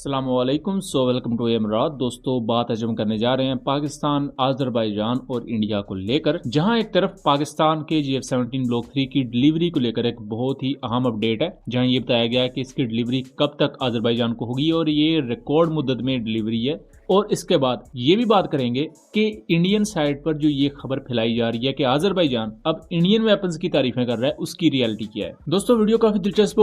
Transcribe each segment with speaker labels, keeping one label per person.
Speaker 1: अस्सलामुअलैकुम welcome to Imarat. दोस्तों, बात आज हम करने जा रहे हैं पाकिस्तान, आज़रबाईजान और इंडिया को लेकर, जहां एक तरफ पाकिस्तान के GF-17 ब्लॉक 3 की डिलीवरी को लेकर एक बहुत ही अहम अपडेट है, जहां ये बताया गया है कि इसकी डिलीवरी कब तक आज़रबाईजान को होगी और ये रिकॉर्ड मुद्दत में डिलीवरी है। और इसके बाद ये भी बात करेंगे कि इंडियन साइड पर जो ये खबर फैलाई जा रही है कि आज़रबाईजान अब इंडियन वेपन्स की तारीफें कर रहा है, उसकी रियलिटी क्या है। दोस्तों, वीडियो काफी दिलचस्प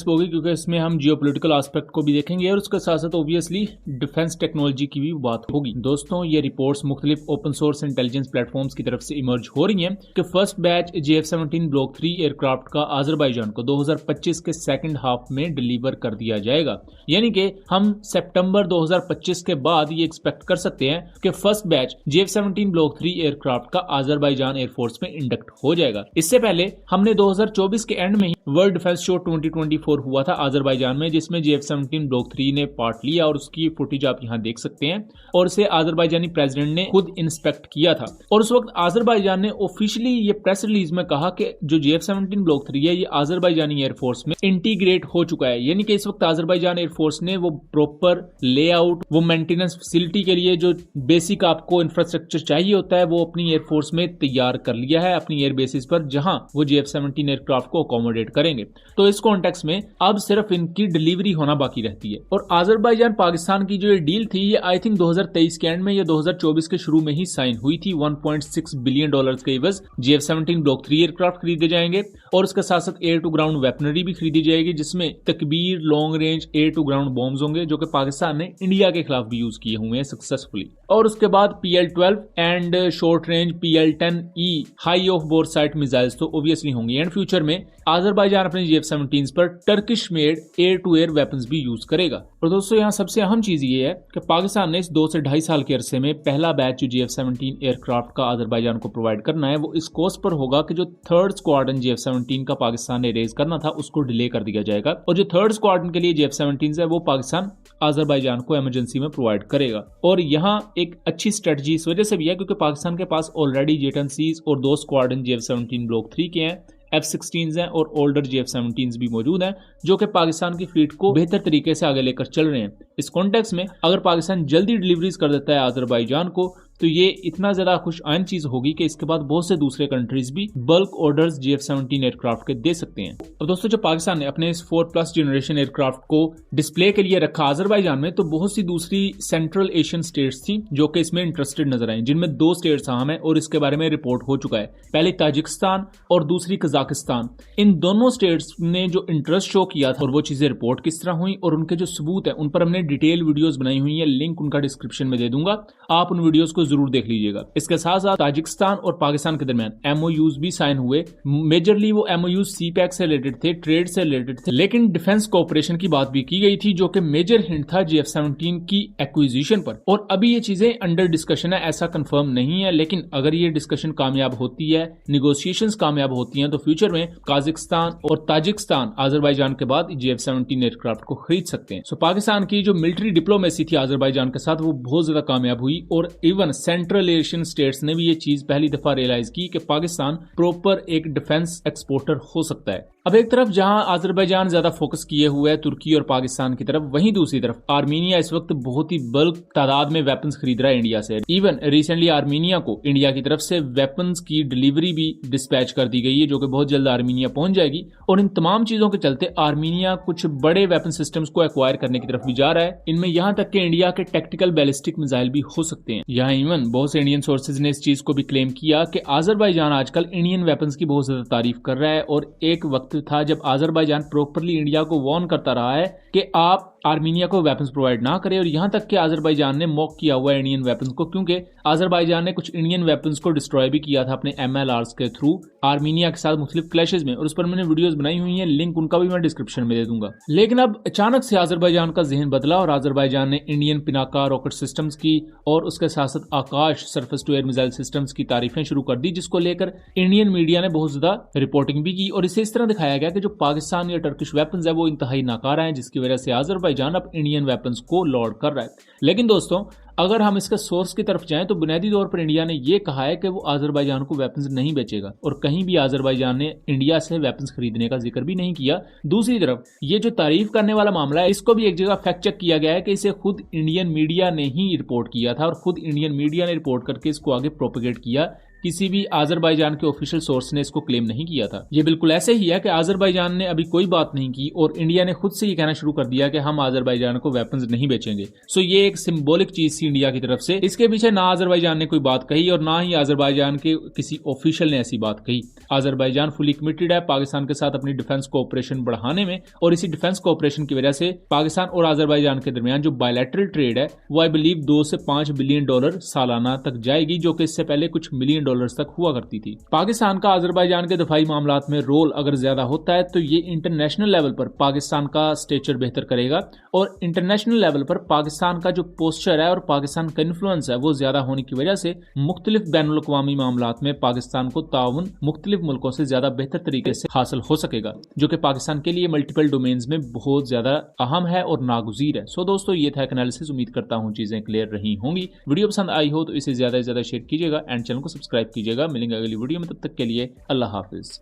Speaker 1: होगी क्योंकि इसमें हम जियोपॉलिटिकल एस्पेक्ट को भी देखेंगे और उसके साथ साथ ऑब्वियसली डिफेंस टेक्नोलॉजी की भी बात होगी। दोस्तों, ये रिपोर्ट्स मुख्तलिफ ओपन सोर्स इंटेलिजेंस प्लेटफॉर्म्स की तरफ से इमर्ज हो रही हैं कि first batch GF-17 block 3 aircraft का आज़रबाईजान को 2025 के सेकंड हाफ में डिलीवर कर दिया जाएगा। यानी कि हम सितंबर 2025 के बाद ये एक्सपेक्ट कर सकते हैं कि first batch GF-17 block 3 aircraft का आज़रबाईजान एयरफोर्स में इंडक्ट हो जाएगा। इससे पहले हमने 2024 के एंड में ही वर्ल्ड डिफेंस शो 2024 हुआ था आज़रबाईजान में, जिसमें GF-17 ब्लॉक 3 ने पार्ट लिया और उसकी फुटेज आप यहाँ देख सकते हैं। और इसे आज़रबाईजानी प्रेसिडेंट ने खुद इंस्पेक्ट किया था और उस वक्त आज़रबाईजान ने ऑफिशियली ये प्रेस रिलीज में कहा कि जो GF-17 ब्लॉक 3 है ये आज़रबाईजानी एयरफोर्स में इंटीग्रेट हो चुका है। यानी कि इस वक्त आज़रबाईजान एयरफोर्स ने वो प्रॉपर लेआउट, वो मेंटेनेंस फैसिलिटी के लिए जो बेसिक आपको इंफ्रास्ट्रक्चर चाहिए होता है वो अपनी एयरफोर्स में तैयार कर लिया है अपनी एयर बेसिस पर, जहां वो GF-17 एयरक्राफ्ट को अकोमोडेट करेंगे। तो इस कॉन्टेक्स्ट में अब सिर्फ इनकी डिलीवरी होना बाकी रहती है। और आज़रबाईजान पाकिस्तान की जो ये डील थी ये आई थिंक 2023 के एंड में या 2024 के शुरू में ही साइन हुई थी। $1.6 बिलियन के एवज GF-17 ब्लॉक 3 एयरक्राफ्ट खरीदे जाएंगे और उसके साथ साथ एयर टू ग्राउंड वेपनरी भी खरीदी जाएगी, जिसमें Takbir long range air to ground bombs होंगे जो कि पाकिस्तान ने इंडिया के खिलाफ भी यूज किए हुए हैं सक्सेसफुली। और उसके बाद PL-12 and short range PL-10E high off boresight missiles तो ऑब्वियसली होंगी। एंड फ्यूचर में आज़रबाईजान अपने GF-17 पर Turkish made air to air weapons भी यूज करेगा। और दोस्तों, यहाँ सबसे अहम चीज ये है कि पाकिस्तान ने इस 2 से 2.5 साल के अरसे में पहला बैच जो GF-17 एयरक्राफ्ट का आज़रबाईजान को प्रोवाइड करना है वो इस कोर्स पर होगा कि जो थर्ड स्क्वाड्रन GF-17 का पाकिस्तान ने रेज करना था उसको डिले कर दिया जाएगा और जो थर्ड स्क्वाड्रन के लिए GF-17 है वो पाकिस्तान आज़रबाईजान को इमरजेंसी में प्रोवाइड करेगा। और यहाँ एक अच्छी स्ट्रेटजी इस वजह से भी है क्योंकि पाकिस्तान के पास ऑलरेडी J-10Cs और 2 स्क्वाड्रन GF-17 ब्लॉक 3 के हैं, F-16s हैं और ओल्डर GF-17s भी मौजूद हैं जो कि पाकिस्तान की फ्लीट को बेहतर तरीके से आगे लेकर चल रहे हैं। इस कॉन्टेक्स्ट में अगर पाकिस्तान जल्दी डिलीवरीज कर देता है आज़रबाईजान को तो ये इतना ज्यादा खुश आइन चीज होगी कि इसके बाद बहुत से दूसरे कंट्रीज भी बल्क ऑर्डर्स GF-17 एयरक्राफ्ट के दे सकते हैं। अब दोस्तों, जब पाकिस्तान ने अपने इस 4+ जनरेशन एयरक्राफ्ट को डिस्प्ले के लिए रखा आज़रबाईजान में, तो बहुत सी दूसरी सेंट्रल एशियन स्टेट्स थी जो कि इसमें इंटरेस्टेड नजर आई, जिनमें 2 स्टेट्स अहम है और इसके बारे में रिपोर्ट हो चुका है। पहले ताजिकिस्तान और दूसरी कजाकिस्तान। इन दोनों स्टेट्स ने जो इंटरेस्ट शो किया था और वो चीजें रिपोर्ट किस तरह हुई और उनके जो सबूत है उन पर हमने डिटेल वीडियोस बनाई हुई है, लिंक उनका डिस्क्रिप्शन में दे दूंगा, आप उन वीडियोस को जरूर देख लीजिएगा। इसके साथ साथ ताजिकिस्तान और पाकिस्तान के दरमियान MOUs भी साइन हुए। मेजरली वो MOUs CPEC से रिलेटेड थे, ट्रेड से रिलेटेड थे, लेकिन डिफेंस कोऑपरेशन की बात भी की गई थी जो कि मेजर हिंट था GF-17 की एक्विजिशन पर। और अभी ये चीजें अंडर डिस्कशन है, ऐसा कंफर्म नहीं है, लेकिन अगर ये डिस्कशन कामयाब होती है, निगोशिएशंस कामयाब होती हैं, तो फ्यूचर में काजाकिस्तान और ताजिकिस्तान आज़रबाईजान के बाद GF-17 एयरक्राफ्ट को खरीद सकते हैं। सो पाकिस्तान की जो मिलिट्री डिप्लोमेसी थी आज़रबाईजान के साथ वो बहुत ज्यादा कामयाब हुई और इवन सेंट्रल एशियन स्टेट्स ने भी ये चीज पहली दफा रियलाइज की कि पाकिस्तान प्रॉपर एक डिफेंस एक्सपोर्टर हो सकता है। अब एक तरफ जहां आज़रबाईजान ज्यादा फोकस किए हुए है तुर्की और पाकिस्तान की तरफ, वहीं दूसरी तरफ आर्मीनिया इस वक्त बहुत ही बल्क तादाद में वेपन्स खरीद रहा है इंडिया से। इवन रिसेंटली आर्मीनिया को इंडिया की तरफ से वेपन्स की डिलीवरी भी डिस्पैच कर दी गई है जो कि बहुत जल्द आर्मीनिया पहुंच जाएगी। और इन तमाम चीजों के चलते आर्मीनिया कुछ बड़े वेपन सिस्टम्स को एक्वायर करने की तरफ भी जा रहा है। इनमें यहां तक कि इंडिया के टैक्टिकल बैलिस्टिक मिसाइल भी हो सकते हैं। यहाँ इवन बहुत से इंडियन सोर्सेज ने इस चीज को भी क्लेम किया कि आज़रबाईजान आजकल इंडियन वेपन्स की बहुत ज्यादा तारीफ कर रहा है और एक वक्त था जब आज़रबाईजान प्रॉपरली इंडिया को वार्न करता रहा है कि आप आर्मीनिया को वेपन्स प्रोवाइड ना करें। और यहां तक कि आज़रबाईजान ने मॉक किया हुआ है इंडियन वेपन्स को, क्योंकि आज़रबाईजान ने कुछ इंडियन वेपन्स को डिस्ट्रॉय भी किया था अपने MLRs के थ्रू आर्मीनिया के साथ मुख्तलिफ क्लैशेस में, और उस पर मैंने वीडियोस बनाई हुई हैं, लिंक उनका भी मैं डिस्क्रिप्शन में दे दूंगा। लेकिन अब अचानक से आज़रबाईजान का जहन बदला और आज़रबाईजान ने इंडियन पिनाका रॉकेट सिस्टम्स की और उसके साथ साथ Akash surface to air missile systems की तारीफें शुरू कर दी, जिसको लेकर इंडियन मीडिया ने बहुत ज्यादा रिपोर्टिंग भी की और इसे इस तरह दिखाया गया कि जो पाकिस्तान या टर्किश वेपन्स है वो इंतहाई नाकारा है, जिसकी वजह से आज़रबाईजान आज़रबाईजान अब इंडियन वेपन्स को लॉन्च कर रहा है। लेकिन दोस्तों अगर हम इसके सोर्स की तरफ जाएं तो बुनियादी तौर पर इंडिया ने यह कहा है कि वो आज़रबाईजान को वेपन्स नहीं बेचेगा और कहीं भी आज़रबाईजान ने इंडिया से वेपन्स खरीदने का जिक्र भी नहीं किया। दूसरी तरफ ये जो तारीफ करने वाला मामला है इसको भी एक जगह फैक्ट चेक किया गया है कि इसे खुद इंडियन मीडिया ने ही रिपोर्ट किया था और खुद इंडियन मीडिया ने रिपोर्ट करके इसको आगे प्रोपेगेट किया। किसी भी आज़रबाईजान के ऑफिशियल सोर्स ने इसको क्लेम नहीं किया था। ये बिल्कुल ऐसे ही है कि आज़रबाईजान ने अभी कोई बात नहीं की और इंडिया ने खुद से ये कहना शुरू कर दिया कि हम आज़रबाईजान को वेपन्स नहीं बेचेंगे। सो ये एक सिंबॉलिक चीज थी इंडिया की तरफ से। इसके पीछे ना आज़रबाईजान ने कोई बात कही और ना ही आज़रबाईजान के किसी ऑफिशियल ने ऐसी बात कही। आज़रबाईजान फुली कमिटेड है पाकिस्तान के साथ अपनी डिफेंस कोऑपरेशन बढ़ाने में और इसी डिफेंस कोऑपरेशन की वजह से पाकिस्तान और आज़रबाईजान के दरमियान जो बायलैटरल ट्रेड है वो आई बिलीव 2 से 5 बिलियन डॉलर सालाना तक जाएगी, जो कि इससे पहले कुछ मिलियन डॉलर्स तक हुआ करती थी। पाकिस्तान का आज़रबाईजान के दफाई मामलात में रोल अगर ज्यादा होता है तो ये इंटरनेशनल लेवल पर पाकिस्तान का स्टेचर बेहतर करेगा और इंटरनेशनल लेवल पर पाकिस्तान का जो पोस्चर है और पाकिस्तान का इन्फ्लुएंस है वो ज्यादा होने की वजह से मुख्तलिफ बैनुल अक़वामी मामलात में पाकिस्तान को ताउन मुख्तलिफ मुल्कों से ज्यादा बेहतर तरीके से हासिल हो सकेगा, जो कि पाकिस्तान के लिए मल्टीपल डोमेन्स में बहुत ज्यादा अहम है और नागुज़ीर है। सो दोस्तों ये था एनालिसिस। उम्मीद करता हूँ चीजें क्लियर रही होंगी। वीडियो पसंद आई हो तो इसे ज्यादा से ज्यादा शेयर कीजिएगा एंड चैनल को सब्सक्राइब कीजिएगा। मिलेंगे अगली वीडियो में, तब तक के लिए अल्लाह हाफिज।